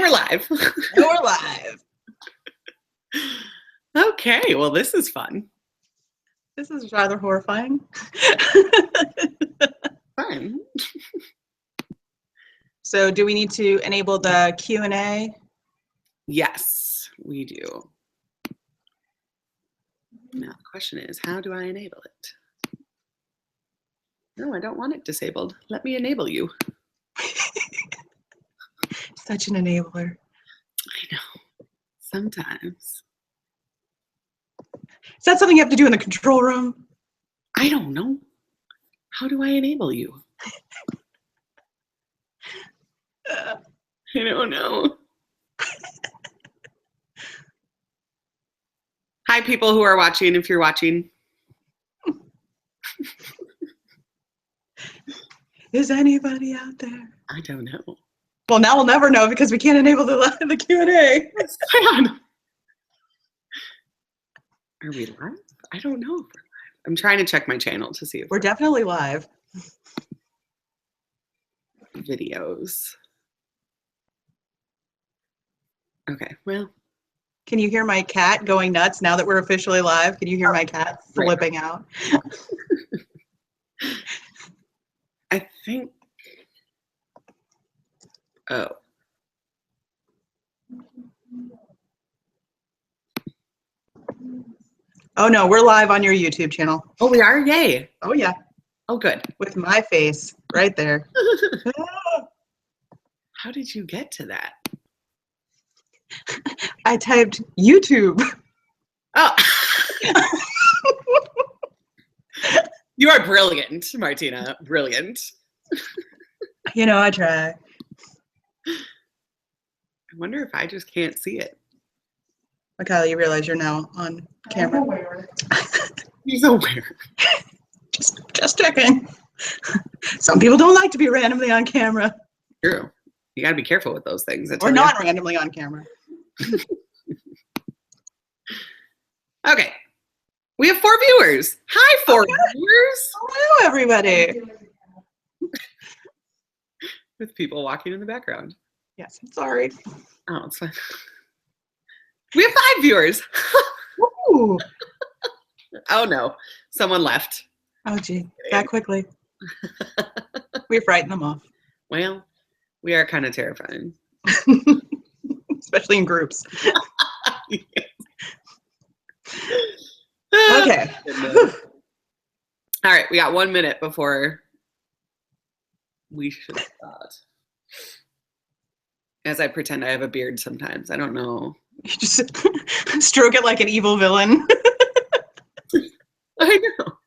we're live. And we're live. Okay, well, this is fun. This is rather horrifying. Fun. So do we need to enable the Q&A? Yes, we do. Now, the question is, how do I enable it? No, I don't want it disabled. Let me enable you. Such an enabler. I know. Sometimes. Is that something you have to do in the control room? I don't know. How do I enable you? I don't know. Hi, people who are watching, if you're watching. Is anybody out there? I don't know. Well, now we'll never know because we can't enable the Q&A. What's going on? Are we live? I don't know if we're live. I'm trying to check my channel to see if We're definitely live. videos. Okay, well. Can you hear my cat going nuts now that we're officially live? Can you hear my cat flipping out? I think. Oh. Oh no, we're live on your YouTube channel. Oh, we are? Yay. Oh yeah. Oh, good. With my face right there. How did you get to that? I typed YouTube. Oh. You are brilliant, Martina. Brilliant. You know, I try. I wonder if I just can't see it. McAtee, you realize you're now on camera. He's aware. Just checking. Some people don't like to be randomly on camera. True. You got to be careful with those things. Or not randomly on camera. Okay. We have 4 viewers. Hi, 4 viewers. Hello, everybody. With people walking in the background. Yes, I'm sorry. Oh, it's fine. We have 5 viewers. Ooh. Oh, no. Someone left. Oh, gee. That quickly. We frightened them off. Well, we are kind of terrifying. Especially in groups. Yes. Okay. All right, we got 1 minute before we should start. As I pretend I have a beard sometimes. I don't know. You just stroke it like an evil villain. I know.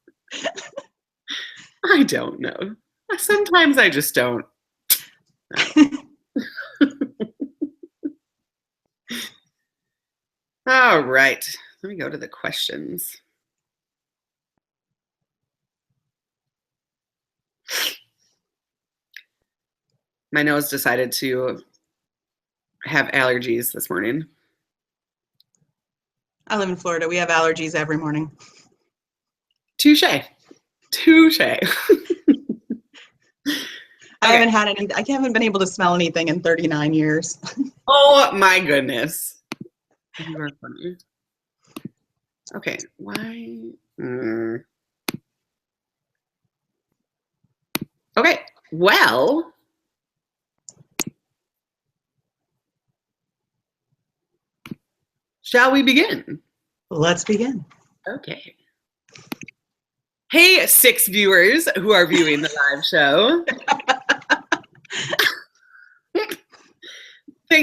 I don't know. Sometimes I just don't. All right. Let me go to the questions. My nose decided to have allergies this morning. I live in Florida. We have allergies every morning. Touche. Touche. I haven't had any. I haven't been able to smell anything in 39 years. Oh my goodness. You are funny. Okay, why? Okay, well. Shall we begin? Let's begin. Okay. Hey, 6 viewers who are viewing the live show.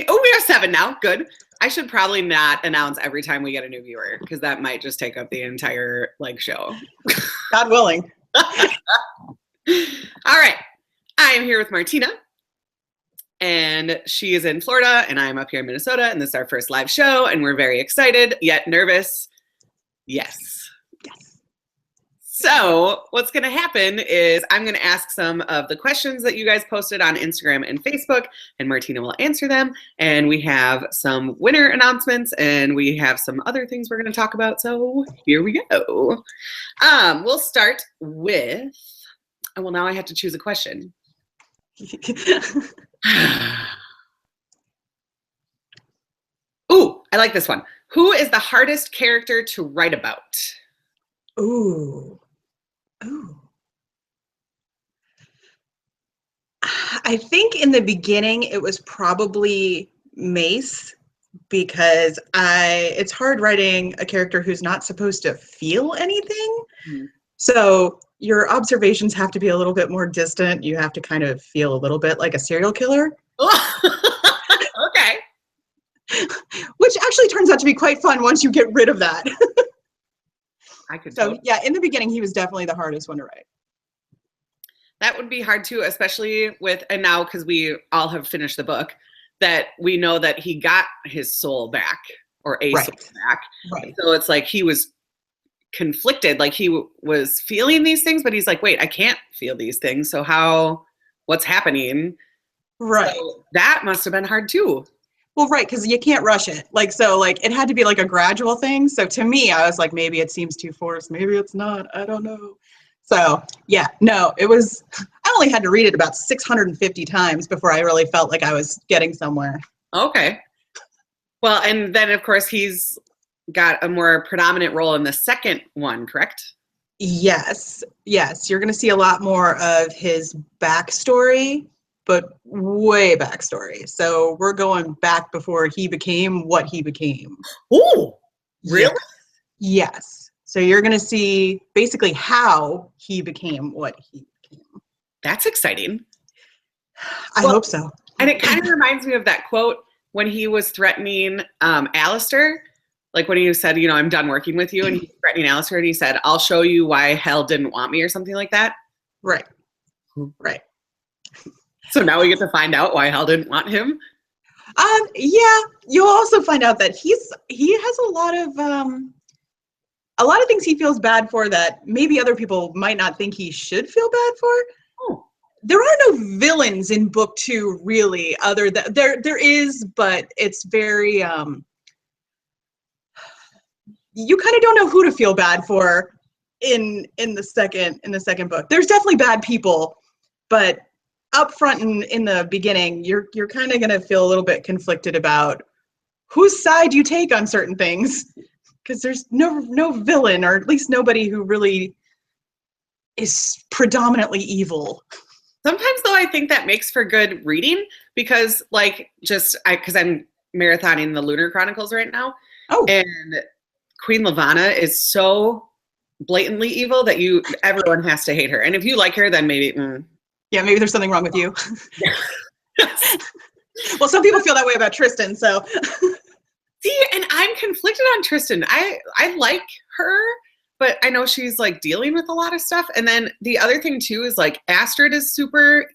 Oh, we are 7 now. Good. I should probably not announce every time we get a new viewer because that might just take up the entire show. God willing. All right. I am here with Martina, and she is in Florida, and I'm up here in Minnesota, and this is our first live show, and we're very excited, yet nervous. Yes. So what's going to happen is I'm going to ask some of the questions that you guys posted on Instagram and Facebook, and Martina will answer them. And we have some winner announcements, and we have some other things we're going to talk about. So here we go. We'll start with, well, now I have to choose a question. I like this one. Who is the hardest character to write about? Ooh. I think in the beginning it was probably Mace, because it's hard writing a character who's not supposed to feel anything. Hmm. So your observations have to be a little bit more distant. You have to kind of feel a little bit like a serial killer. Okay. Which actually turns out to be quite fun once you get rid of that. I could So totally. yeah, in the beginning he was definitely the hardest one to write. That would be hard too, especially with, and now because we all have finished the book, that we know that he got his soul back, or a soul back. Right. So it's like he was conflicted, like he was feeling these things, but he's like, wait, I can't feel these things. So what's happening? Right. So that must have been hard too. Well, right, because you can't rush it. It had to be like a gradual thing. So to me, I was like, maybe it seems too forced. Maybe it's not. I don't know. So yeah, no, it was, I only had to read it about 650 times before I really felt like I was getting somewhere. Okay. Well, and then of course he's got a more predominant role in the second one, correct? Yes. You're going to see a lot more of his backstory, but way backstory. So we're going back before he became what he became. Oh, really? Yes. So you're going to see basically how he became what he became. That's exciting. I hope so. And it kind of reminds me of that quote when he was threatening Alistair, like when he said, I'm done working with you, and he's threatening Alistair, and he said, I'll show you why hell didn't want me, or something like that. Right. So now we get to find out why hell didn't want him. Yeah, you'll also find out that he has a lot of things he feels bad for that maybe other people might not think he should feel bad for. Oh. There are no villains in book 2, really, other than there is, but it's very you kind of don't know who to feel bad for in the second book. There's definitely bad people, but up front in the beginning, you're kind of gonna feel a little bit conflicted about whose side you take on certain things, because there's no villain, or at least nobody who really is predominantly evil. Sometimes, though, I think that makes for good reading because, because I'm marathoning the Lunar Chronicles right now. Oh. And Queen Lavanna is so blatantly evil that everyone has to hate her. And if you like her, then maybe. Yeah, maybe there's something wrong with you. Well, some people feel that way about Tristan, so. See, and I'm conflicted on Tristan. I like her, but I know she's dealing with a lot of stuff. And then the other thing too is Astrid is super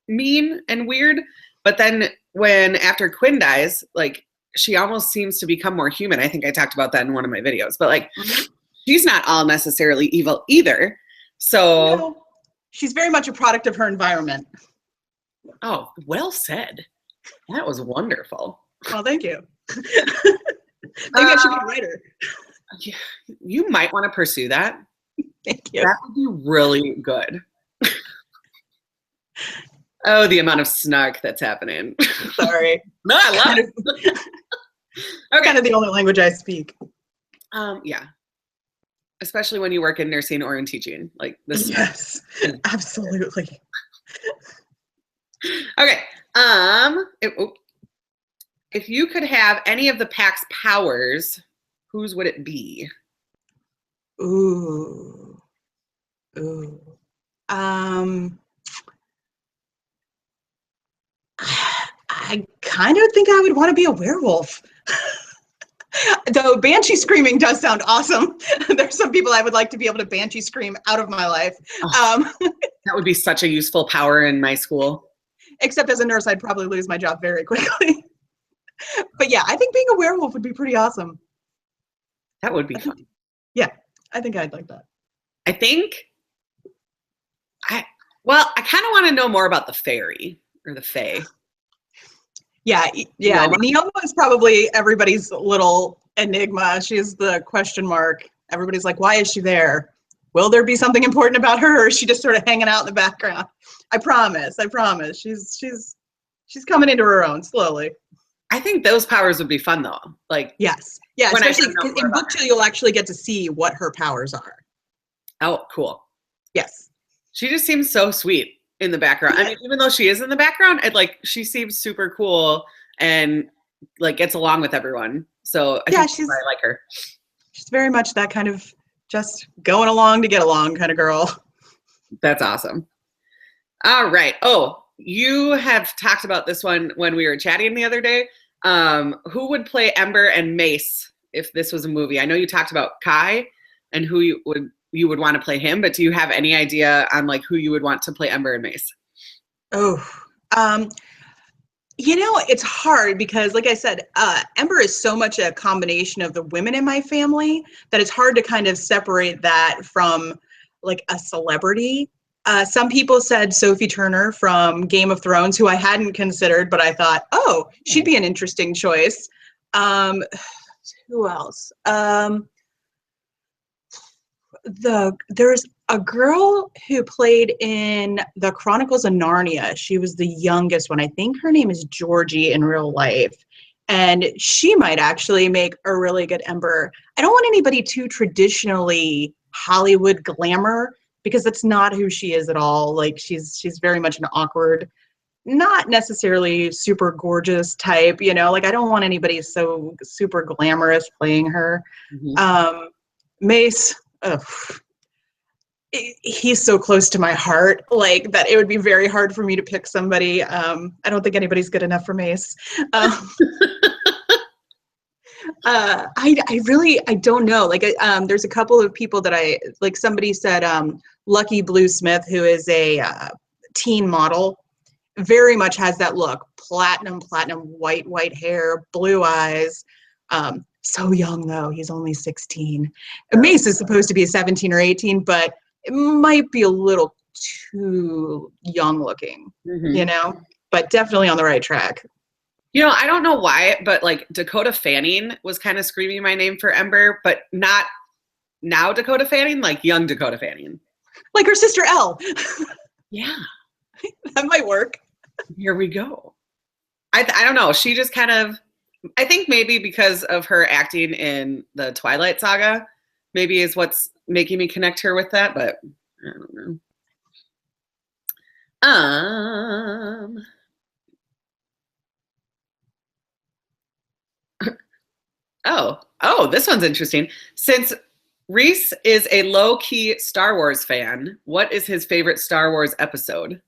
mean and weird. But then after Quinn dies, she almost seems to become more human. I think I talked about that in one of my videos. But she's not all necessarily evil either. So no, she's very much a product of her environment. Oh, well said. That was wonderful. Well, thank you. Maybe I should be a writer. Yeah, you might want to pursue that. Thank you. That would be really good. Oh, the amount of snark that's happening. Sorry. No, I love it. Okay. Kind of the only language I speak. Yeah. Especially when you work in nursing or in teaching. This. Yes, absolutely. Okay. If you could have any of the pack's powers, whose would it be? Ooh. I kind of think I would want to be a werewolf. Though banshee screaming does sound awesome. There's some people I would like to be able to banshee scream out of my life. That would be such a useful power in my school. Except as a nurse, I'd probably lose my job very quickly. But yeah, I think being a werewolf would be pretty awesome. That would be fun. Yeah, I think I'd like that. I kind of want to know more about the fairy or the fae. Yeah. Neoma is probably everybody's little enigma. She's the question mark. Everybody's like, why is she there? Will there be something important about her, or is she just sort of hanging out in the background? I promise. She's coming into her own slowly. I think those powers would be fun though. Like, Yes. Yeah, when I especially found out more in about book 2 you'll actually get to see what her powers are. Oh, cool. Yes. She just seems so sweet in the background. I mean, even though she is in the background, she seems super cool and like gets along with everyone. So I think that's why I like her. She's very much that kind of just going along to get along kind of girl. That's awesome. All right. Oh, you have talked about this one when we were chatting the other day. Who would play Ember and Mace if this was a movie? I know you talked about Kai and who you would want to play him, but do you have any idea on like who you would want to play Ember and Mace? Oh, it's hard because, like I said, Ember is so much a combination of the women in my family that it's hard to kind of separate that from like a celebrity. Some people said Sophie Turner from Game of Thrones, who I hadn't considered, but I thought, oh, she'd be an interesting choice. Who else? There's a girl who played in the Chronicles of Narnia. She was the youngest one. I think her name is Georgie in real life. And she might actually make a really good Ember. I don't want anybody too traditionally Hollywood glamour because that's not who she is at all. Like she's very much an awkward, not necessarily super gorgeous type, like I don't want anybody so super glamorous playing her. Mm-hmm. Mace, ugh, he's so close to my heart, like that it would be very hard for me to pick somebody. I don't think anybody's good enough for Mace. I don't know. Like, there's a couple of people that I like. Somebody said Lucky Blue Smith, who is a teen model, very much has that look. Platinum, white hair, blue eyes. So young though. He's only 16. Mace is supposed to be 17 or 18, but it might be a little too young looking, but definitely on the right track. I don't know why, but like Dakota Fanning was kind of screaming my name for Ember, but not now Dakota Fanning, like young Dakota Fanning. Like her sister Elle. Yeah. That might work. Here we go. I don't know. She just kind of, I think maybe because of her acting in the Twilight Saga, maybe is what's making me connect her with that, but I don't know. Oh, this one's interesting. Since Reese is a low-key Star Wars fan, what is his favorite Star Wars episode?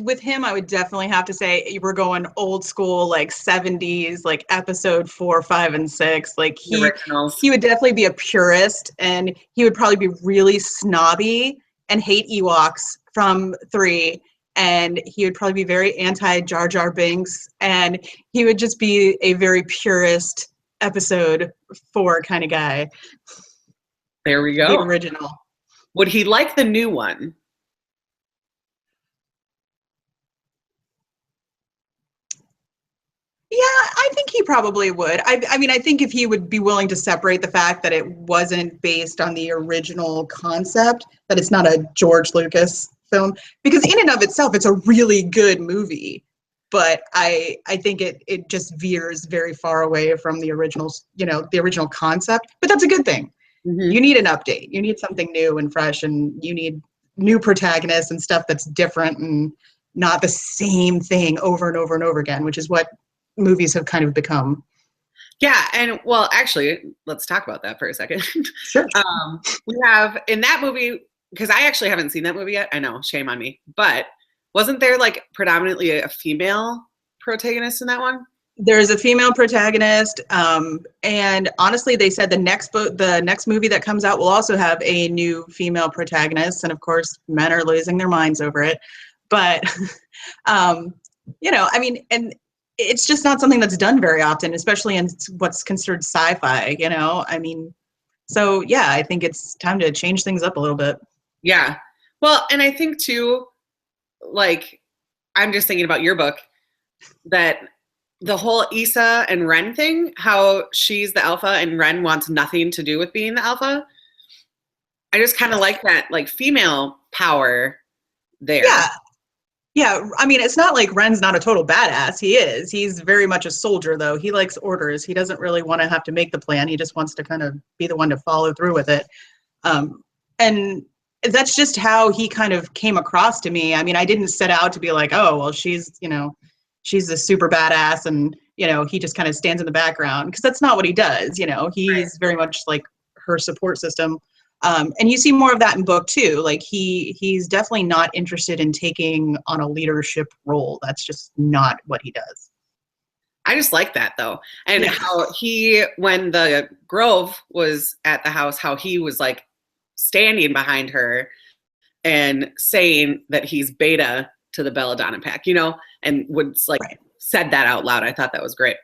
With him, I would definitely have to say we're going old school, like 70s, like episode 4, 5, and 6. Like he would definitely be a purist, and he would probably be really snobby and hate Ewoks from 3. And he would probably be very anti Jar Jar Binks, and he would just be a very purist episode 4 kind of guy. There we go. The original. Would he like the new one? Yeah, I think he probably would. I mean, I think if he would be willing to separate the fact that it wasn't based on the original concept, that it's not a George Lucas film, because in and of itself, it's a really good movie. But I think it just veers very far away from the original, the original concept. But that's a good thing. Mm-hmm. You need an update. You need something new and fresh, and you need new protagonists and stuff that's different and not the same thing over and over and over again, which is what movies have kind of become. Yeah, and well, actually, let's talk about that for a second. Sure. We have in that movie, because I actually haven't seen that movie yet. I know, shame on me. But wasn't there like predominantly a female protagonist in that one? There's a female protagonist, and honestly, they said the next movie that comes out will also have a new female protagonist, and of course, men are losing their minds over it. But I mean, and it's just not something that's done very often, especially in what's considered sci-fi. I mean, so yeah, I think it's time to change things up a little bit. Yeah, well, and I think too, like, I'm just thinking about your book, that the whole Issa and Ren thing, how she's the alpha and Ren wants nothing to do with being the alpha. I just kind of like that, like, female power there. Yeah, I mean, it's not like Ren's not a total badass. He is. He's very much a soldier, though. He likes orders. He doesn't really want to have to make the plan. He just wants to kind of be the one to follow through with it. And that's just how he kind of came across to me. I mean, I didn't set out to be like, oh, well, she's a super badass, and, he just kind of stands in the background, because that's not what he does. He's very much like her support system. And you see more of that in book 2. Like he's definitely not interested in taking on a leadership role. That's just not what he does. I just like that, though. And how when the Grove was at the house, how he was like standing behind her and saying that he's beta to the Belladonna pack, and would like said that out loud. I thought that was great.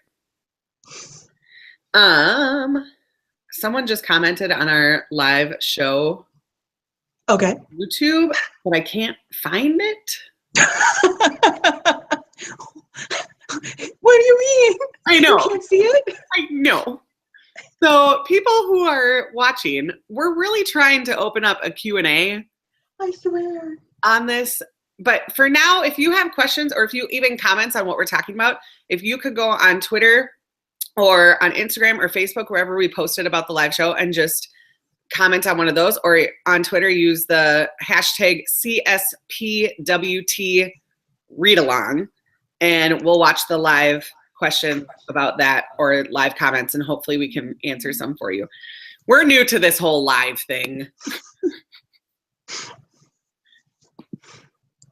Someone just commented on our live show. Okay. YouTube, but I can't find it. What do you mean? I know. You can't see it? I know. So people who are watching, we're really trying to open up a Q&A. I swear. On this. But for now, if you have questions, or if you even comments on what we're talking about, if you could go on Twitter or on Instagram or Facebook, wherever we posted about the live show, and just comment on one of those, or on Twitter, use the hashtag CSPWT read along, and we'll watch the live question about that, or live comments, and hopefully we can answer some for you. We're new to this whole live thing.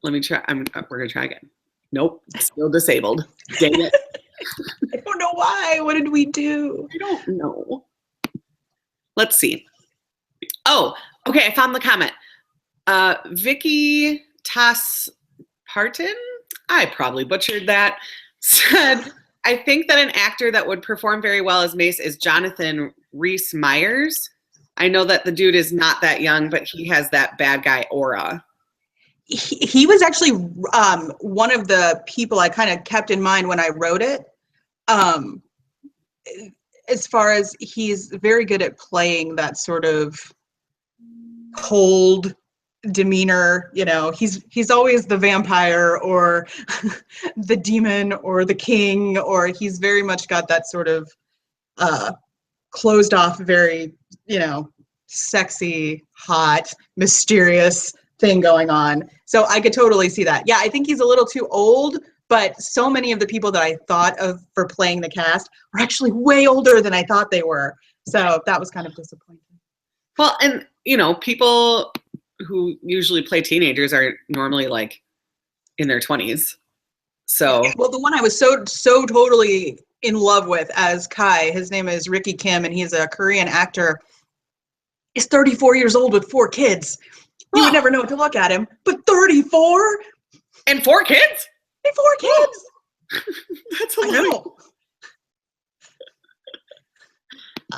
Let me try. We're gonna try again. Nope, still disabled. Dang it. I don't know why. What did we do? I don't know. Let's see. Oh, okay. I found the comment. Vicky Parton, I probably butchered that, said, I think that an actor that would perform very well as Mace is Jonathan Rhys Meyers. I know that the dude is not that young, but he has that bad guy aura. He was actually one of the people I kind of kept in mind when I wrote it. As far as he's very good at playing that sort of cold demeanor, he's always the vampire or the demon or the king, or he's very much got that sort of closed off, very, sexy, hot, mysterious thing going on. So I could totally see that. Yeah, I think he's a little too old, but so many of the people that I thought of for playing the cast are actually way older than I thought they were. So that was kind of disappointing. Well, and, people who usually play teenagers are normally like in their 20s. So. Well, the one I was so totally in love with as Kai, his name is Ricky Kim, and he's a Korean actor, is 34 years old with 4 kids. You would never know to look at him, but 34? And 4 kids? And 4 kids! That's a lot.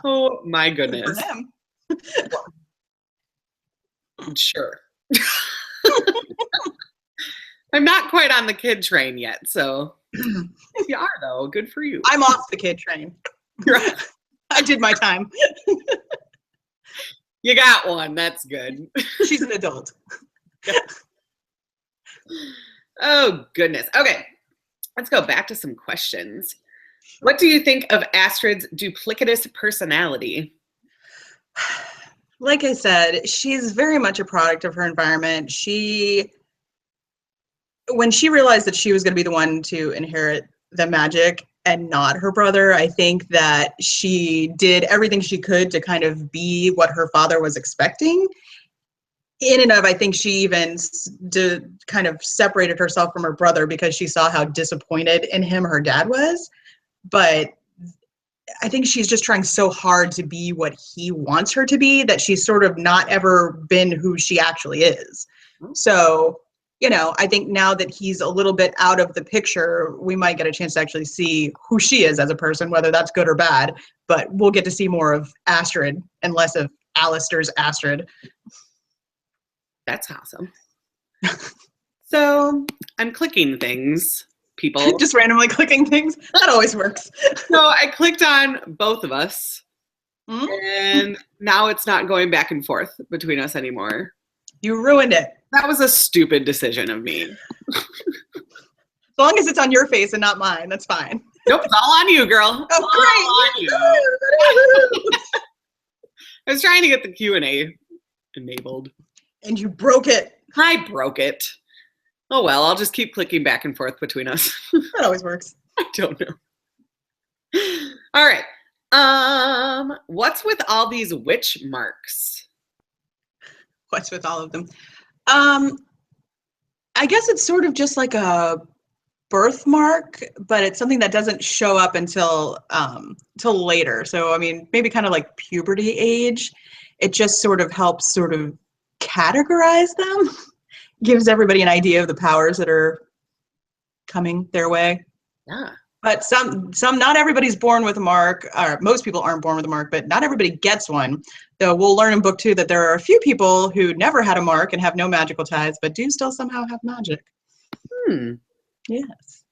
Oh my goodness. For them. Sure. I'm not quite on the kid train yet, so if you are, though, good for you. I'm off the kid train. I did my time. You got one. That's good. She's an adult. Oh, goodness. Okay. Let's go back to some questions. What do you think of Astrid's duplicitous personality? Like I said, she's very much a product of her environment. When she realized that she was going to be the one to inherit the magic and not her brother, I think that she did everything she could to kind of be what her father was expecting. In and of, I think she even kind of separated herself from her brother because she saw how disappointed in him her dad was. But I think she's just trying so hard to be what he wants her to be that she's sort of not ever been who she actually is. So, I think now that he's a little bit out of the picture, we might get a chance to actually see who she is as a person, whether that's good or bad. But we'll get to see more of Astrid and less of Alistair's Astrid. That's awesome. So I'm clicking things, people. Just randomly clicking things? That always works. So I clicked on both of us, and now it's not going back and forth between us anymore. You ruined it. That was a stupid decision of me. As long as it's on your face and not mine, that's fine. Nope, it's all on you, girl. Oh, All on you. I was trying to get the Q&A enabled. And you broke it. I broke it. Oh well, I'll just keep clicking back and forth between us. That always works. I don't know. All right. What's with all these witch marks? What's with all of them? I guess it's sort of just like a birthmark, but it's something that doesn't show up until later. So I mean, maybe kind of like puberty age. It just sort of helps sort of categorize them. Gives everybody an idea of the powers that are coming their way. Yeah. But some not everybody's born with a mark, or most people aren't born with a mark, but not everybody gets one. Though we'll learn in book 2 that there are a few people who never had a mark and have no magical ties, but do still somehow have magic. Yes.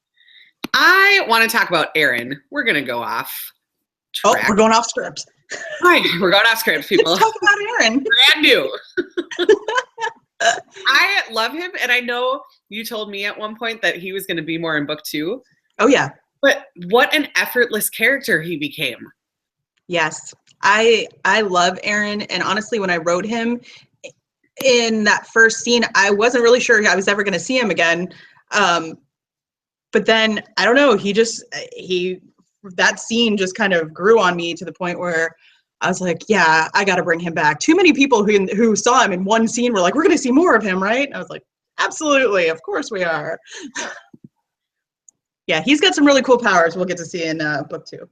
I want to talk about Aaron. We're going to go off track. Oh, we're going off script. Right, we're going off script, people. Let's talk about Aaron. Brand new. I love him, and I know you told me at one point that he was going to be more in book 2. Oh, yeah. But what an effortless character he became. Yes. I love Aaron, and honestly, when I wrote him in that first scene, I wasn't really sure I was ever going to see him again. But then, I don't know, that scene just kind of grew on me to the point where I was like, yeah, I got to bring him back. Too many people who saw him in one scene were like, we're going to see more of him, right? And I was like, absolutely, of course we are. Yeah, he's got some really cool powers we'll get to see in book 2.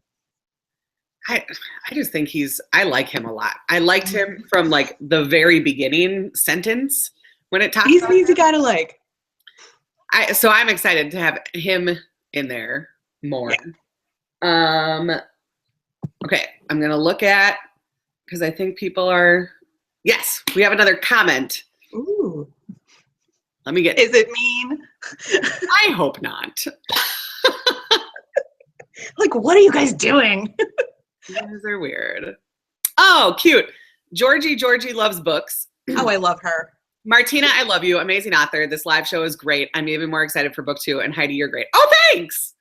I just think I like him a lot. I liked him from like the very beginning sentence when it talks He's about an easy him. guy to like. So I'm excited to have him in there more. Yeah. Okay, I'm gonna look at, because I think people are, yes, we have another comment. Ooh. Let me get. Is it mean? I hope not. Like, what are you guys doing? You guys are weird. Oh, cute. Georgie loves books. Oh, I love her. Martina, I love you. Amazing author. This live show is great. I'm even more excited for book 2. And Heidi, you're great. Oh, thanks.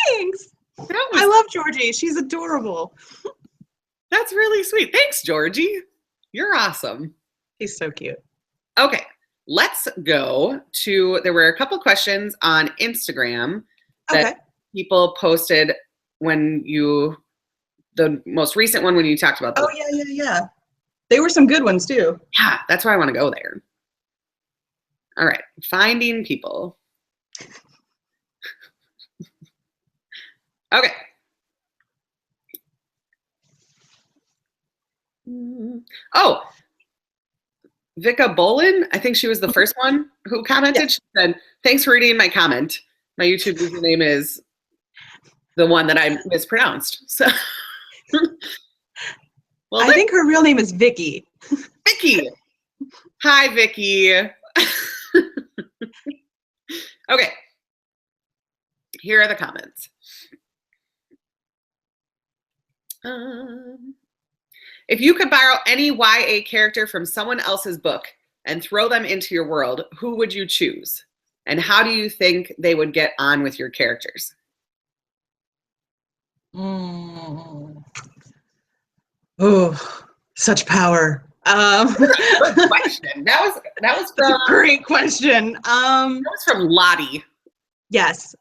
Thanks. I love Georgie. She's adorable. That's really sweet. Thanks, Georgie. You're awesome. He's so cute. Okay, let's go to, there were a couple questions on Instagram that people posted when the most recent one when you talked about. Oh, yeah. They were some good ones, too. Yeah, that's why I want to go there. All right, finding people. Okay. Oh, Vika Bolin, I think she was the first one who commented. Yeah. She said, thanks for reading my comment. My YouTube username is the one that I mispronounced. So, well, I think her real name is Vicky. Vicky. Hi, Vicky. Okay. Here are the comments. If you could borrow any YA character from someone else's book and throw them into your world, who would you choose? And how do you think they would get on with your characters? Oh, such power. Good question. That was a great question. That was from Lottie. Yes.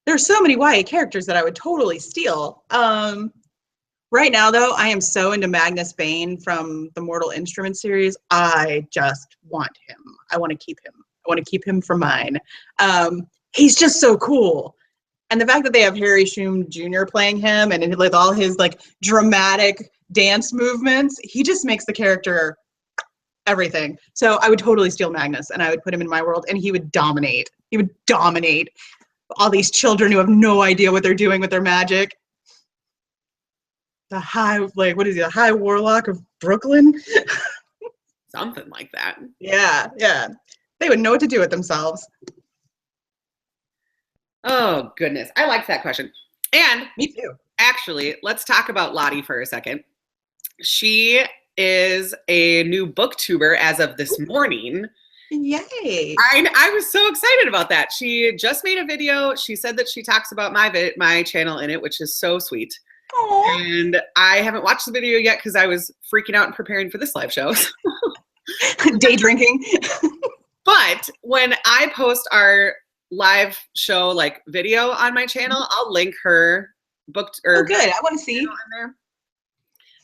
There's so many YA characters that I would totally steal. Right now, though, I am so into Magnus Bane from the Mortal Instruments series. I just want him. I want to keep him. I want to keep him for mine. He's just so cool. And the fact that they have Harry Shum Jr. playing him and with all his like dramatic dance movements, he just makes the character everything. So I would totally steal Magnus and I would put him in my world and he would dominate. He would dominate all these children who have no idea what they're doing with their magic. The high, like, what is he, the High Warlock of Brooklyn? Something like that. Yeah. They would know what to do with themselves. Oh, goodness. I liked that question. And me too. Actually, let's talk about Lottie for a second. She is a new booktuber as of this morning. Yay. I was so excited about that. She just made a video. She said that she talks about my channel in it, which is so sweet. Aww. And I haven't watched the video yet because I was freaking out and preparing for this live show. Day drinking. But when I post our live show like video on my channel, I'll link her book. Oh, good. I want to see. There,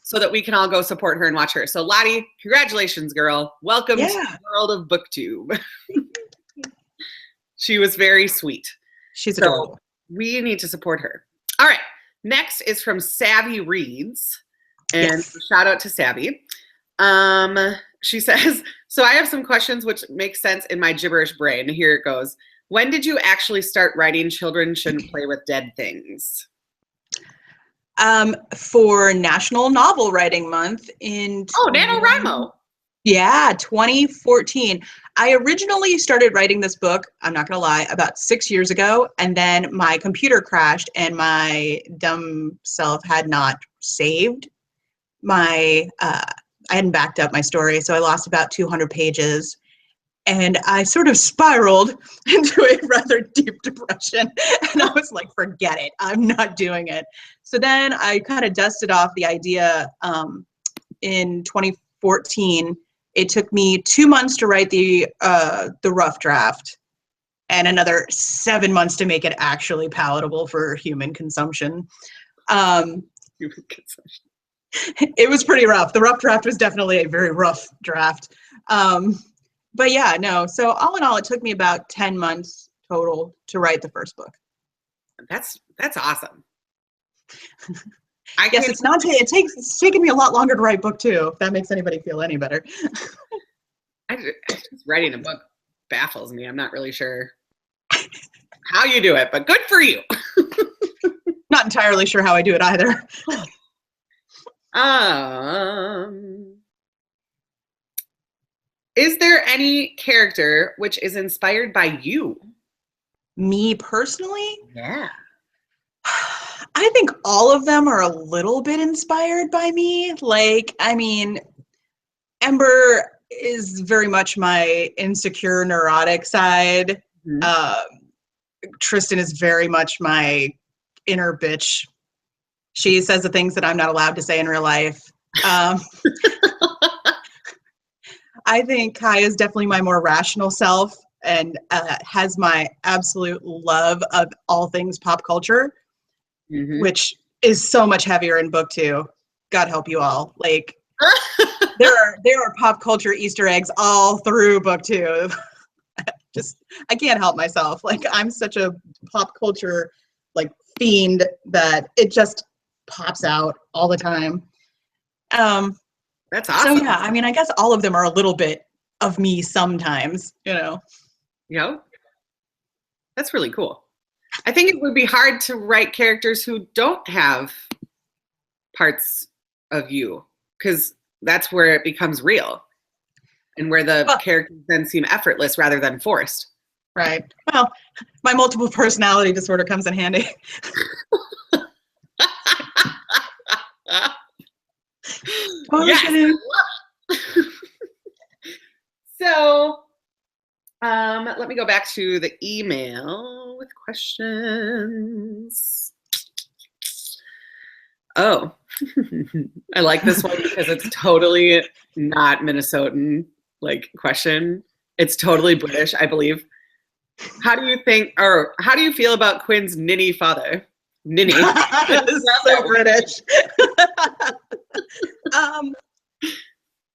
so that we can all go support her and watch her. So Lottie, congratulations, girl. Welcome to the world of BookTube. She was very sweet. She's adorable. We need to support her. All right. Next is from Savvy Reads. And shout out to Savvy. She says, so I have some questions which make sense in my gibberish brain. Here it goes. When did you actually start writing Children Shouldn't Play with Dead Things? For National Novel Writing Month in NaNoWriMo. Yeah, 2014. I originally started writing this book, I'm not gonna lie, about 6 years ago, and then my computer crashed and my dumb self had not saved my I hadn't backed up my story, so I lost about 200 pages. And I sort of spiraled into a rather deep depression. And I was like, forget it. I'm not doing it. So then I kind of dusted off the idea in 2014. It took me 2 months to write the rough draft and another 7 months to make it actually palatable for human consumption. Human consumption. It was pretty rough. The rough draft was definitely a very rough draft. But yeah, no. So all in all, it took me about 10 months total to write the first book. That's awesome. It's taken me a lot longer to write book 2, if that makes anybody feel any better. Just writing a book baffles me. I'm not really sure how you do it, but good for you. Not entirely sure how I do it either. Is there any character which is inspired by you? Me personally? Yeah. I think all of them are a little bit inspired by me. Like, I mean, Ember is very much my insecure, neurotic side. Mm-hmm. Tristan is very much my inner bitch. She says the things that I'm not allowed to say in real life. I think Kai is definitely my more rational self and has my absolute love of all things pop culture, which is so much heavier in book 2. God help you all. Like, there are pop culture Easter eggs all through book 2. I can't help myself. Like, I'm such a pop culture like fiend that it just pops out all the time. That's awesome. So yeah, I mean, I guess all of them are a little bit of me sometimes, you know. Yep. That's really cool. I think it would be hard to write characters who don't have parts of you, because that's where it becomes real and where the characters then seem effortless rather than forced. Right. Well, my multiple personality disorder comes in handy. Yes. So, let me go back to the email with questions. Oh, I like this one because it's totally not Minnesotan question. It's totally British, I believe. How do you feel about Quinn's ninny father? Ninny. It's so British.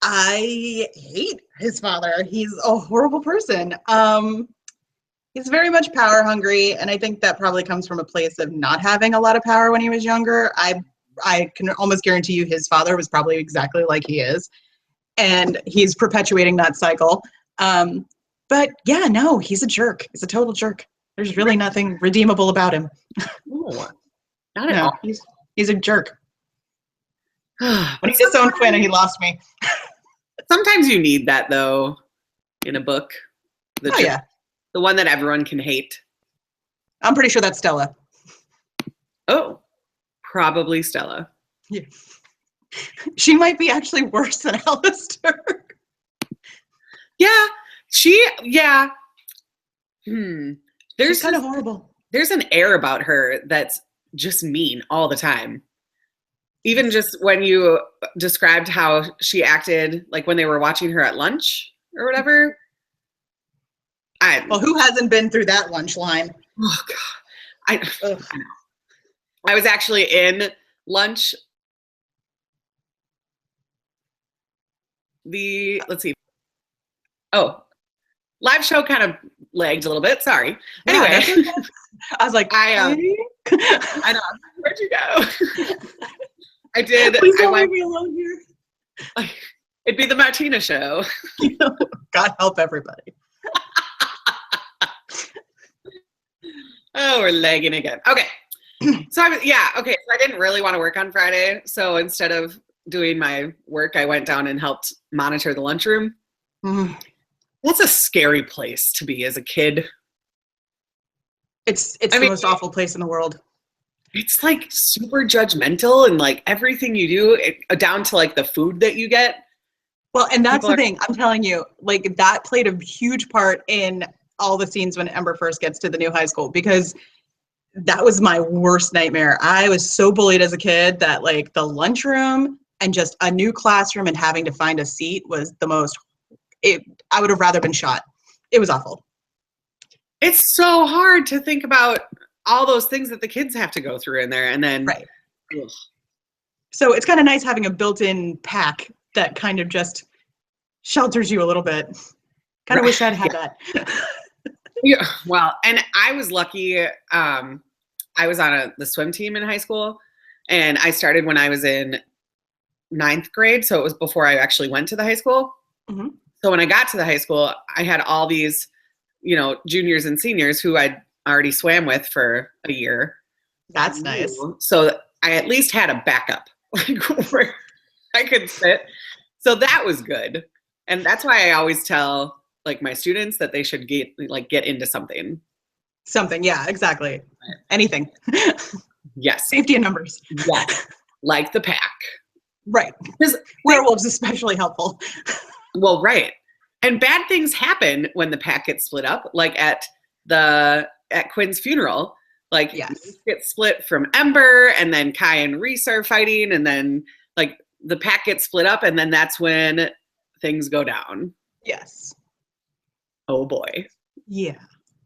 I hate his father. He's a horrible person. He's very much power hungry, and I think that probably comes from a place of not having a lot of power when he was younger. I can almost guarantee you his father was probably exactly like he is, and he's perpetuating that cycle. But yeah, no, he's a jerk. He's a total jerk. There's really nothing redeemable about him. No, not at all. He's a jerk. When he disowned Quinn and he lost me. Sometimes you need that, though, in a book. The one that everyone can hate. I'm pretty sure that's Stella. Oh, probably Stella. Yeah. She might be actually worse than Alistair. Yeah, yeah. She's kind of horrible. There's an air about her that's just mean all the time. Even just when you described how she acted, like when they were watching her at lunch or whatever. Well, who hasn't been through that lunch line? Oh God, I know. I was actually in lunch. Let's see. Oh, live show kind of lagged a little bit. Sorry. Anyway, okay. I was like, I know. Where'd you go? I did. Please don't leave me alone here. It'd be the Martina show. God help everybody. Oh, we're lagging again. Okay. So okay. So I didn't really want to work on Friday. So instead of doing my work, I went down and helped monitor the lunchroom. That's a scary place to be as a kid. It's the most awful place in the world. It's like super judgmental and like everything you do, down to like the food that you get. Well, and that's the thing. I'm telling you, like that played a huge part in all the scenes when Ember first gets to the new high school, because that was my worst nightmare. I was so bullied as a kid that like the lunchroom and just a new classroom and having to find a seat was the most, I would have rather been shot. It was awful. It's so hard to think about all those things that the kids have to go through in there. And then, right. Ugh. So it's kind of nice having a built-in pack that kind of just shelters you a little bit. Kind of wish I'd had that. Yeah, well, and I was lucky. I was on the swim team in high school, and I started when I was in 9th grade. So it was before I actually went to the high school. Mm-hmm. So when I got to the high school, I had all these, juniors and seniors who I'd already swam with for a year. That's nice. So I at least had a backup where I could sit. So that was good. And that's why I always tell like my students that they should get into something. Something, yeah, exactly. Anything. Yes. Safety in numbers. Yes. Like the pack. Right. Because werewolves especially helpful. Well, right. And bad things happen when the pack gets split up, like at Quinn's funeral. Like yes. Gets split from Ember, and then Kai and Reese are fighting, and then like the pack gets split up, and then that's when things go down. Yes. Oh boy. Yeah.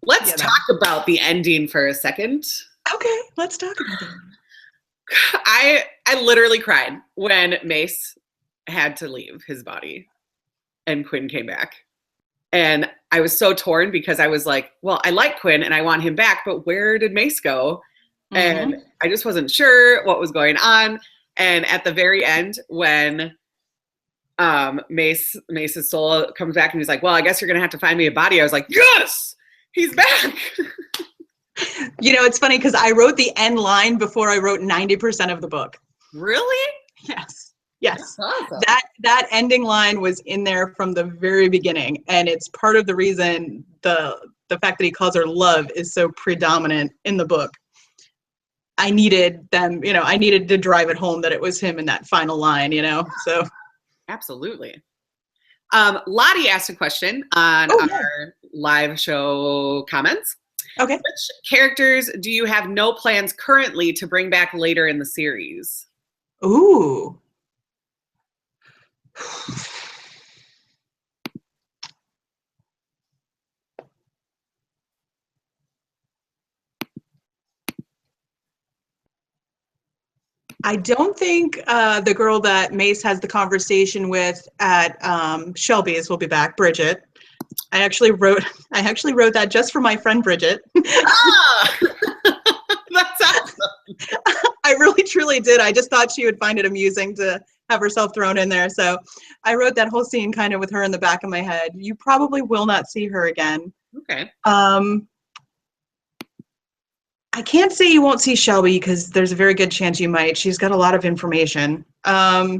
Let's talk about the ending for a second. Okay, let's talk about it. I literally cried when Mace had to leave his body and Quinn came back. And I was so torn because I was like, well, I like Quinn and I want him back, but where did Mace go? Mm-hmm. And I just wasn't sure what was going on. And at the very end, when Mace's soul comes back and he's like, well, I guess you're going to have to find me a body. I was like, yes, he's back. It's funny because I wrote the end line before I wrote 90% of the book. Really? Yes. Yes. Awesome. That ending line was in there from the very beginning. And it's part of the reason the fact that he calls her love is so predominant in the book. I needed them, I needed to drive it home that it was him in that final line, so. Absolutely. Lottie asked a question on our live show comments. Okay. Which characters do you have no plans currently to bring back later in the series? Ooh. I don't think the girl that Mace has the conversation with at Shelby's will be back, Bridget. I actually wrote that just for my friend Bridget. Ah! That's awesome. I really truly did. I just thought she would find it amusing to have herself thrown in there. So I wrote that whole scene kind of with her in the back of my head. You probably will not see her again. Okay. I can't say you won't see Shelby because there's a very good chance you might. She's got a lot of information. There's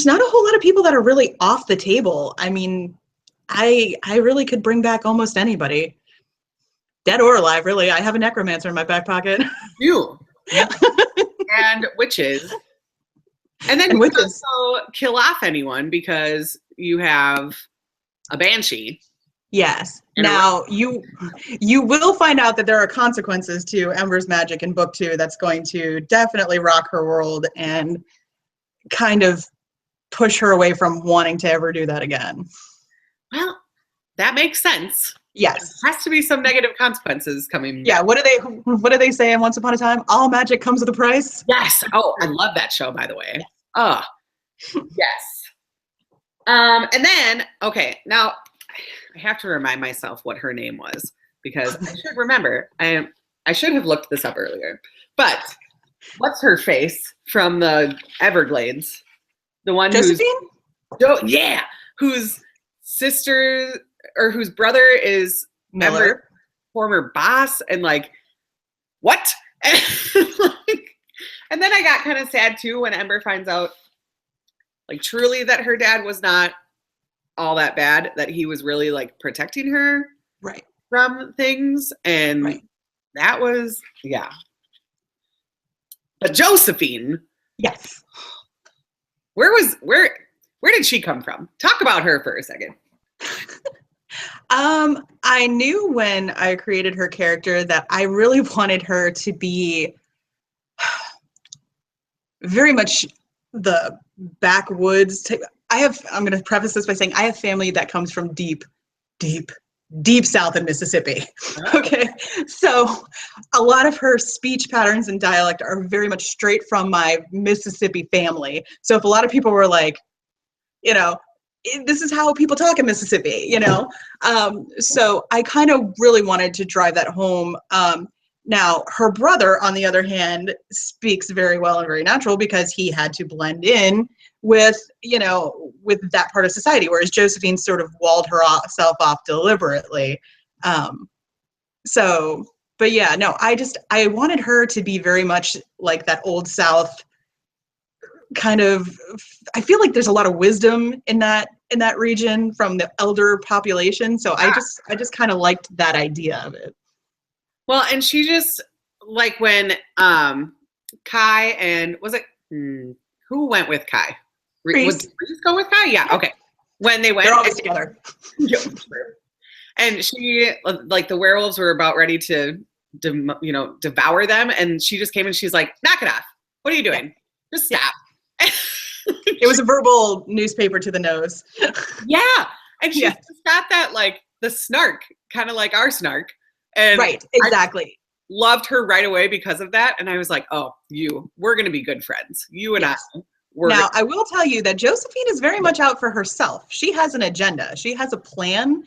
not a whole lot of people that are really off the table. I mean, I really could bring back almost anybody. Dead or alive, really. I have a necromancer in my back pocket. You. And witches. And then And you can witches. also kill off anyone because you have a banshee. Yes. And a Now you will find out that there are consequences to Ember's magic in book 2 that's going to definitely rock her world and kind of push her away from wanting to ever do that again. well, that makes sense. Yes. There has to be some negative consequences coming. Yeah. What do they say in Once Upon a Time? All magic comes with a price. Yes. Oh, I love that show, by the way. Oh, yes. And then, okay, now I have to remind myself what her name was because I should remember. I should have looked this up earlier. But what's her face from the Everglades? The one Josephine? yeah, whose sister or whose brother is Miller. Ember's former boss, and like, what? And then I got kind of sad too when Ember finds out, like, truly that her dad was not all that bad, that he was really like protecting her Right. from things, and Right. that was But Josephine, Yes. where did she come from? Talk about her for a second. I knew when I created her character that I really wanted her to be very much the backwoods type. I'm going to preface this by saying I have family that comes from deep south in Mississippi. Okay. So a lot of her speech patterns and dialect are very much straight from my Mississippi family. So if a lot of people were like, this is how people talk in Mississippi, so I kind of really wanted to drive that home. Now, her brother, on the other hand, speaks very well and very natural because he had to blend in with that part of society, whereas Josephine sort of walled herself off deliberately. But yeah, no, I wanted her to be very much like that old South kind of. I feel like there's a lot of wisdom in that region from the elder population. So I just kind of liked that idea of it. Well, and she just, like, when Kai and who went with Kai? Reese. Did Reese go with Kai? Yeah, okay. When they went, they're always together. And she, like, the werewolves were about ready to devour them, and she just came and she's like, knock it off. What are you doing? Just stop. It was a verbal newspaper to the nose. Yeah. And she's just got that, like, the snark, kind of like our snark. And right, exactly. I loved her right away because of that. And I was like, oh, we're going to be good friends. You and I. Now, I will tell you that Josephine is very much out for herself. She has an agenda. She has a plan,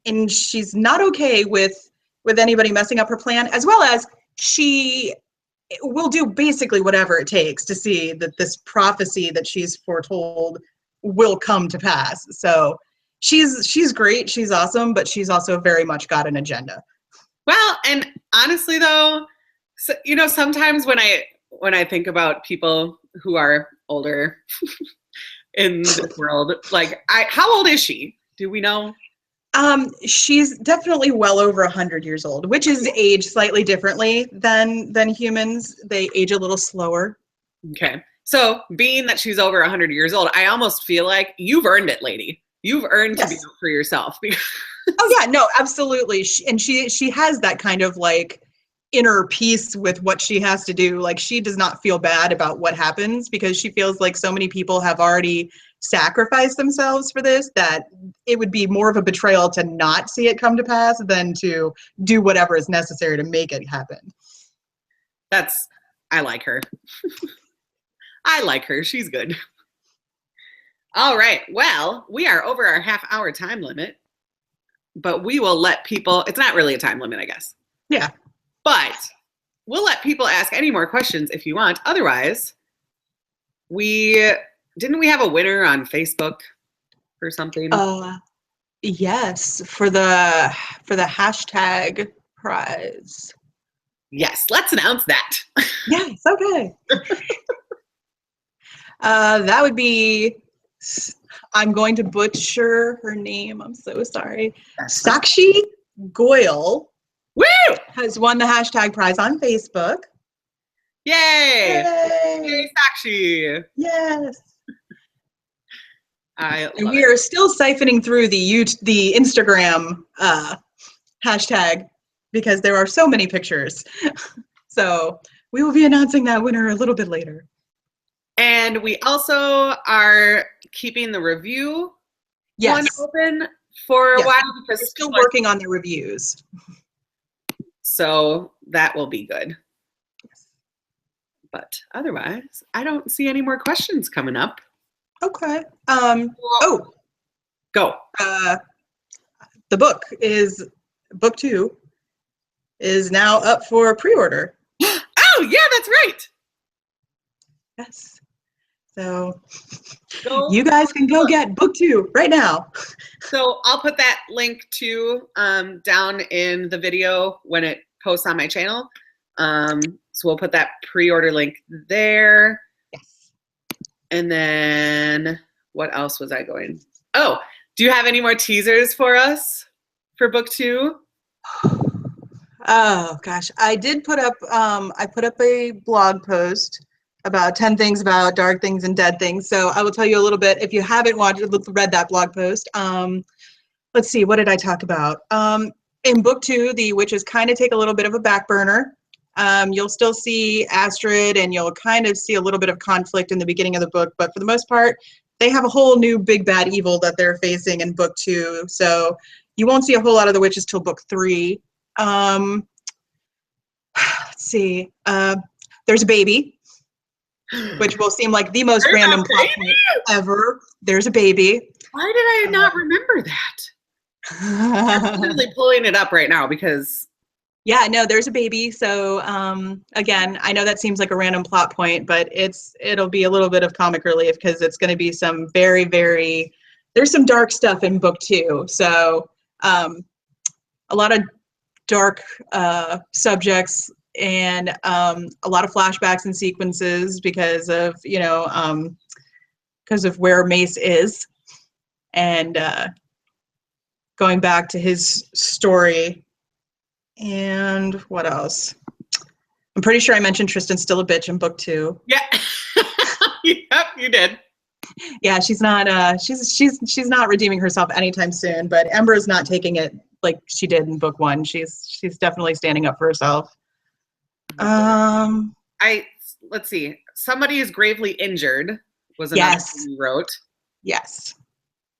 and she's not okay with anybody messing up her plan, as well as she will do basically whatever it takes to see that this prophecy that she's foretold will come to pass. So she's great. She's awesome, but she's also very much got an agenda. Well, and honestly, though, sometimes when I think about people who are older in this world, like, how old is she? Do we know? She's definitely well over 100 years old, which is aged slightly differently than humans. They age a little slower. Okay. So being that she's over 100 years old, I almost feel like you've earned it, lady. You've earned to be out for yourself. Oh yeah, no, absolutely. She has that kind of like inner peace with what she has to do. Like, she does not feel bad about what happens because she feels like so many people have already sacrificed themselves for this that it would be more of a betrayal to not see it come to pass than to do whatever is necessary to make it happen. I like her. I like her. She's good. All right. Well, we are over our half-hour time limit, but we will let people, it's not really a time limit, I guess. Yeah. But we'll let people ask any more questions if you want. Otherwise, didn't we have a winner on Facebook or something? Yes, for the hashtag prize. Yes, let's announce that. Yes, okay. That would be, I'm going to butcher her name. I'm so sorry. Sakshi Goyal. Woo! Has won the hashtag prize on Facebook. Yay! Yay! Yay, Sakshi! Yes. I And love we it. are still siphoning through the Instagram hashtag because there are so many pictures. So we will be announcing that winner a little bit later. And we also are keeping the review one Yes. open for a Yes. while We're because still working on the reviews. so that will be good. Yes. But otherwise, I don't see any more questions coming up. Okay. Go. The book 2 is now up for pre-order. Oh, yeah, that's right. Yes. So Go. you guys can go get book 2 right now. So I'll put that link to down in the video when it posts on my channel. So we'll put that pre-order link there. Yes. And then what else was I going? Oh, do you have any more teasers for us for book 2? Oh gosh, I did put up a blog post about 10 things about dark things and dead things. So I will tell you a little bit if you haven't read that blog post. Let's see, what did I talk about? In book 2, the witches kind of take a little bit of a back burner. You'll still see Astrid and you'll kind of see a little bit of conflict in the beginning of the book, but for the most part, they have a whole new big bad evil that they're facing in book 2. So you won't see a whole lot of the witches till book 3. Let's see. There's a baby, which will seem like the most random plot point ever. There's a baby. Why did I not remember that? I'm literally pulling it up right now because yeah, no, there's a baby. So again, I know that seems like a random plot point, but it'll be a little bit of comic relief because it's going to be some very, very, there's some dark stuff in book 2. So a lot of dark subjects and a lot of flashbacks and sequences because of where Mace is and going back to his story. And what else? I'm pretty sure I mentioned Tristan's still a bitch in book 2. yeah. Yep, you did. Yeah, she's not she's not redeeming herself anytime soon, but Ember is not taking it like she did in book 1. She's definitely standing up for herself. Let's see. Somebody is gravely injured was another thing you wrote. Yes.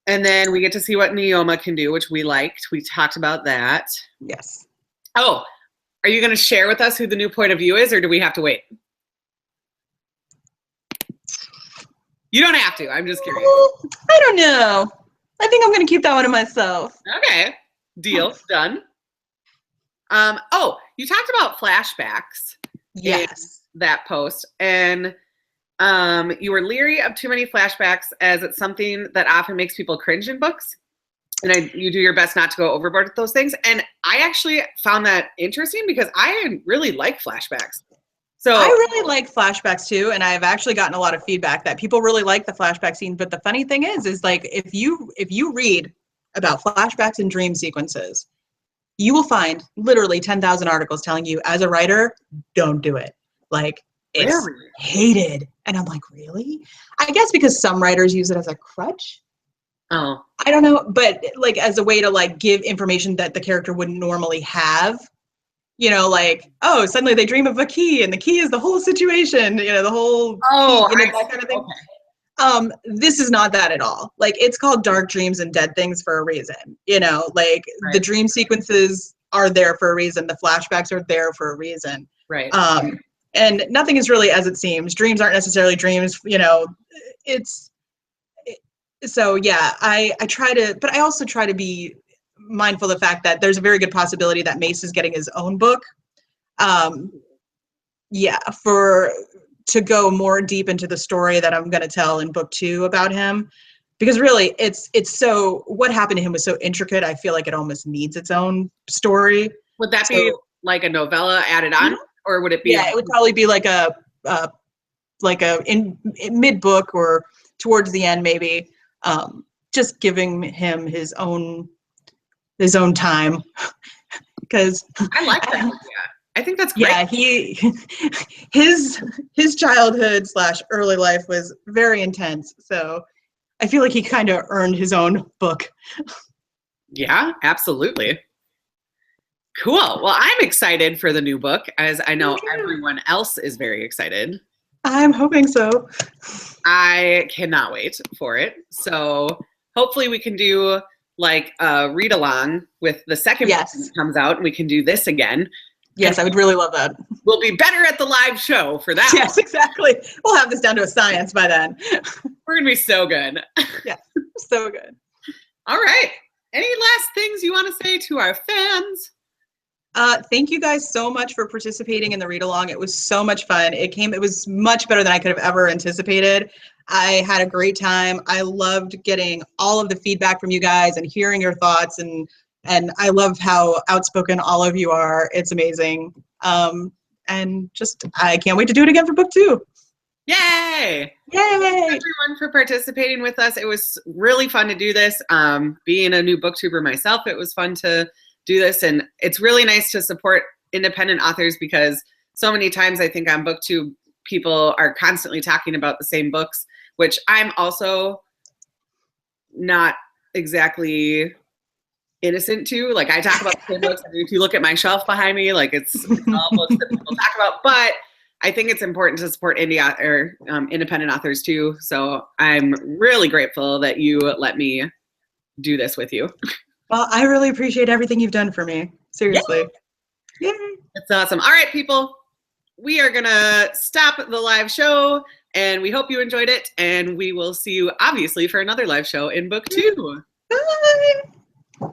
And then we get to see what Neoma can do, which we liked. We talked about that. Yes. Oh, are you going to share with us who the new point of view is, or do we have to wait? You don't have to. I'm just curious. I don't know. I think I'm going to keep that one to myself. Okay. Deal. Done. Oh, you talked about flashbacks. Yes. In that post. And you were leery of too many flashbacks as it's something that often makes people cringe in books. And you do your best not to go overboard with those things. And I actually found that interesting because I really like flashbacks. So I really like flashbacks too, and I've actually gotten a lot of feedback that people really like the flashback scene. But the funny thing is like if you read about flashbacks and dream sequences, you will find literally 10,000 articles telling you as a writer, don't do it. Like it's really? Hated. And I'm like, really? I guess because some writers use it as a crutch. Oh. I don't know, but like as a way to like give information that the character wouldn't normally have. Like, oh, suddenly they dream of a key and the key is the whole situation, the whole key, that kind of thing. Okay. This is not that at all. Like, it's called Dark Dreams and Dead Things for a reason, right. The dream sequences are there for a reason. The flashbacks are there for a reason. Right. And nothing is really as it seems. Dreams aren't necessarily dreams, so yeah, I try to, but I also try to be mindful of the fact that there's a very good possibility that Mace is getting his own book. To go more deep into the story that I'm going to tell in book 2 about him, because really it's so, what happened to him was so intricate. I feel like it almost needs its own story. Would that be like a novella added on, or would it be? Yeah, it would probably be like a in mid book or towards the end, maybe. Just giving him his own time, because I like that idea. I think that's great. Yeah, his childhood / early life was very intense. So I feel like he kind of earned his own book. Yeah, absolutely. Cool. Well, I'm excited for the new book, as I know everyone else is very excited. I'm hoping so. I cannot wait for it. So hopefully we can do like a read along with the second book that comes out, and we can do this again. Yes, I would really love that. We'll be better at the live show for that. Yes, exactly. We'll have this down to a science by then. We're going to be so good. Yeah, so good. All right. Any last things you want to say to our fans? Thank you guys so much for participating in the read along. It was so much fun. It was much better than I could have ever anticipated. I had a great time. I loved getting all of the feedback from you guys and hearing your thoughts, and I love how outspoken all of you are. It's amazing. And just, I can't wait to do it again for book 2. Yay! Yay! Thanks everyone for participating with us. It was really fun to do this. Being a new booktuber myself, it was fun to do this, and it's really nice to support independent authors, because so many times I think on BookTube people are constantly talking about the same books, which I'm also not exactly innocent to. Like, I talk about the same books, and if you look at my shelf behind me, like it's all books that people talk about, but I think it's important to support independent authors too. So I'm really grateful that you let me do this with you. Well, I really appreciate everything you've done for me. Seriously. Yay. That's awesome. All right, people. We are going to stop the live show, and we hope you enjoyed it. And we will see you, obviously, for another live show in book 2. Bye.